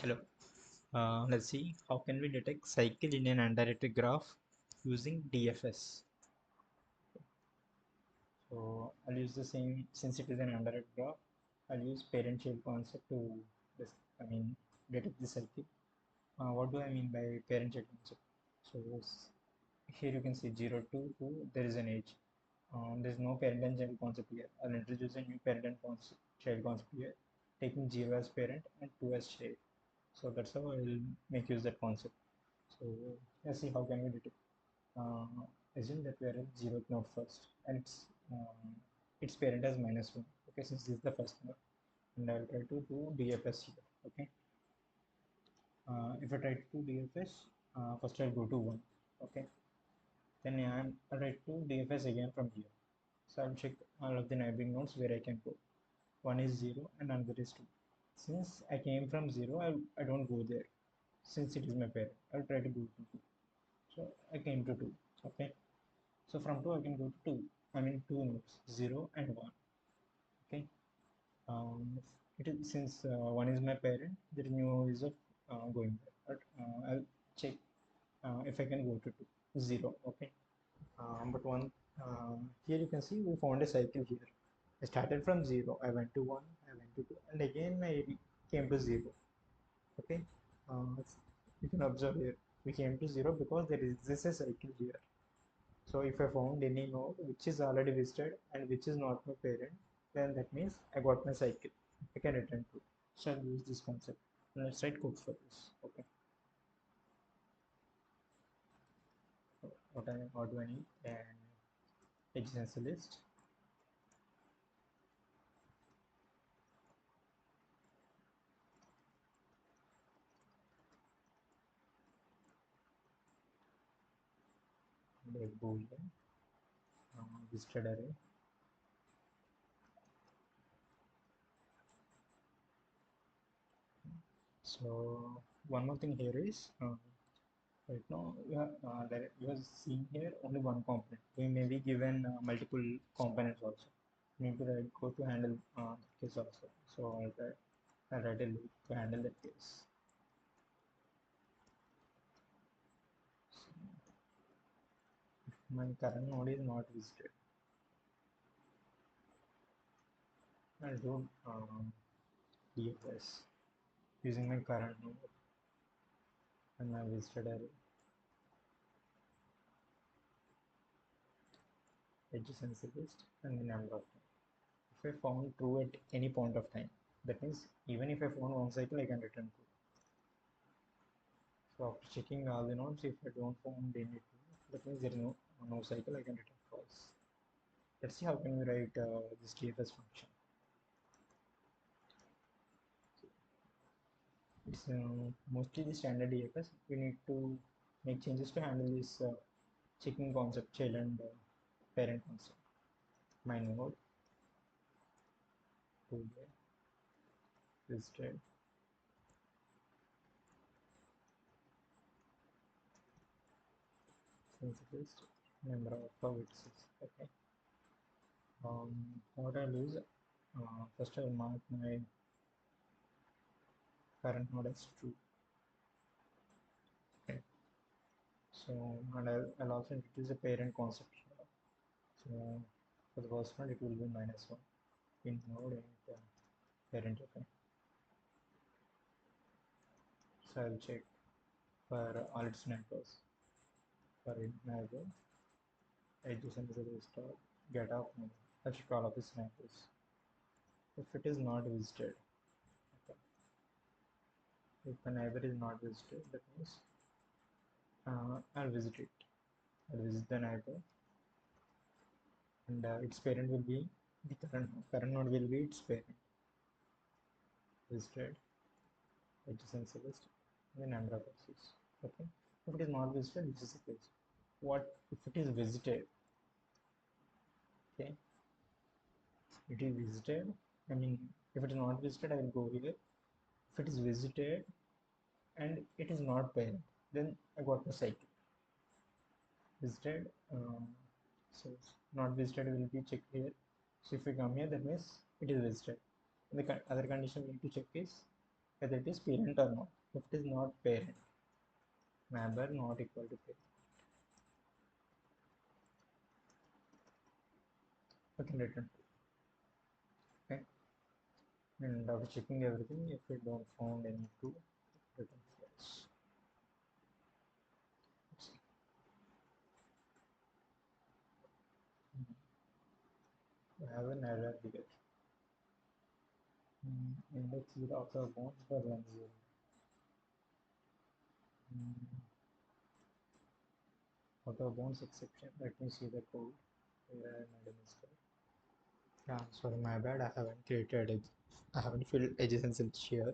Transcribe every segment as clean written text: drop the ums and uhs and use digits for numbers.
Hello. Let's see how can we detect cycle in an undirected graph using DFS. So I'll use the same since it is an undirected graph. I'll use parent-child concept to this. I mean detect the cycle. What do I mean by parent-child concept? So here you can see 0 to 2. There is an age. There is no parent and child concept here. I'll introduce a new parent and child concept here, taking 0 as parent and 2 as child. So that's how I will make use that concept. So let's see how can we detect. Uh, Assume that we are at zeroth node first, and its parent as -1. Okay, since this is the first node, and I will try to do DFS here. Okay, if I try to do DFS, first I'll go to 1. Okay, then I'll try to DFS again from here. So I'll check all of the neighboring nodes where I can go. One is 0 and another is 2. Since I came from 0, I don't go there. Since it is my parent, I'll try to go to 2. So I came to 2. Okay. So from 2 I can go to 2. I mean 2 nodes, 0 and 1. Okay. It is since 1 is my parent, there is no use of going there. But I'll check if I can go to 2, 0. Okay. But one here you can see we found a cycle here. I started from 0. I went to 1. I went to 2, and again I came to 0. Okay. You can observe here we came to 0 because there is this a cycle here. So if I found any node which is already visited and which is not my parent, then that means I got my cycle. I can return to. So I'll use this concept. Let's write code for this. Okay. So what do I need? An adjacency list. And a boolean visited array. So one more thing here is right now you are seeing here only one component. We may be given multiple components also. We need to write code to handle that case also. So I'll write a loop to handle that case. So my current node is not visited. I'll do DFS using my current node and my visited array, adjacency list, and the number of time. If I found true at any point of time, that means even if I found one cycle, I can return true. So after checking all the nodes, if I don't find any true, that means there is no cycle, I can return false. Let's see how can we write this DFS function. It's mostly the standard DFS. We need to make changes to handle this checking concept, child and parent concept. My node to the listed since it is number of widths. Okay. What I'll use first I'll mark my current node as true. Okay. So and I'll also introduce a parent concept here. So for the first one it will be -1 in node and parent. Okay. So I'll check for all its neighbors. For neighbor, adjacent to the star, get off neighbor. I check all of its neighbors. If it is not visited, okay. If the neighbor is not visited, that means I'll visit it. I'll visit the neighbor, and its parent will be the current node will be its parent. Visited, adjacency list, the number of access. Okay. If it is not visited, this is the case. What if it is visited? Okay, it is visited. I mean, if it is not visited, I will go here. If it is visited and it is not parent, then I got the cycle. Visited, so not visited will be checked here. So if we come here, that means it is visited. The other condition we need to check is whether it is parent or not. If it is not parent, neighbor not equal to parent. We can return true. Okay. And after checking everything, if we don't found any true, return false. We have an error here. Index with outer bound for run 0. Outer bounds exception. Let me see the code where I made a mistake. Yeah, sorry, my bad. I haven't created it. I haven't filled adjacencies here.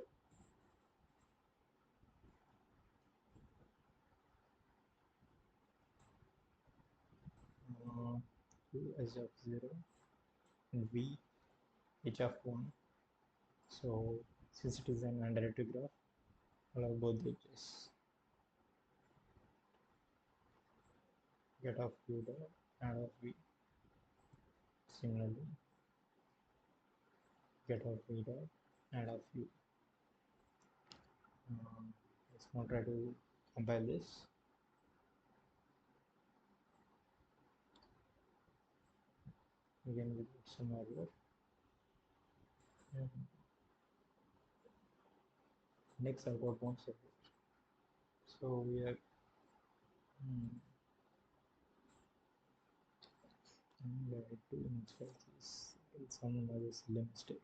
Q edge of 0 and V edge of 1. So since it is an undirected graph, allow both the edges. Get of Q dot add of V. Similarly, get of V dot add of U. Let's now try to compile this. Again, we get some error. Next, I got one error. So we are ready to insert this. Some other silly mistake.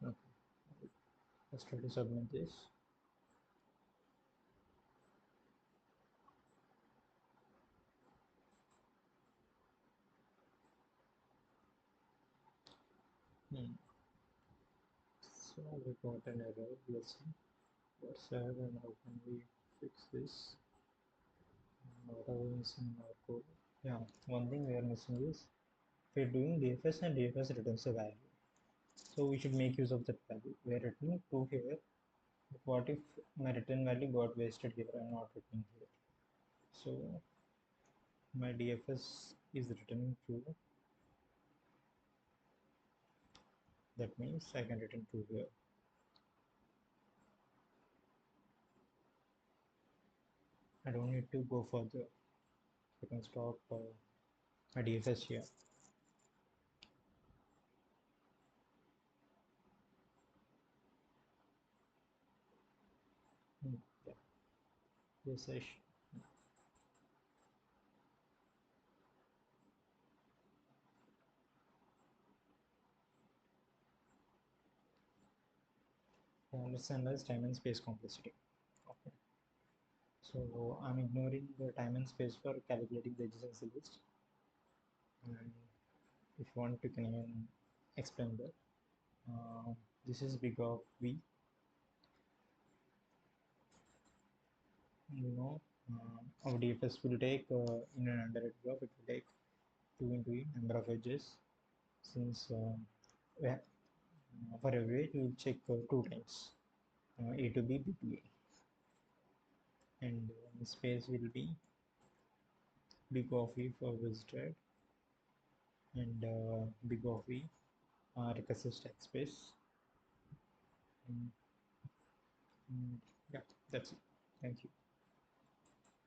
Okay, let's try to submit this. So we got an error. Let's see what's error and how can we fix this. What are we missing in our code? Yeah, one thing we are missing is we're doing DFS and DFS returns a value. So we should make use of that value. We are returning true here. But what if my return value got wasted here and not returning here? So my DFS is returning true. That means I can return true here. I don't need to go further. I can stop my DFS here. Yeah. Yes, I should. I understand as time and space complexity. Okay. So I'm ignoring the time and space for calculating the adjacency list. And if you want to, can even explain that. This is big of V. You know, our DFS will take in an undirected graph, it will take 2 into e number of edges. Since for every edge, we will check 2 times A to B, B to A. And space will be big of E for visited and big of E recursive stack space. And yeah, that's it. Thank you.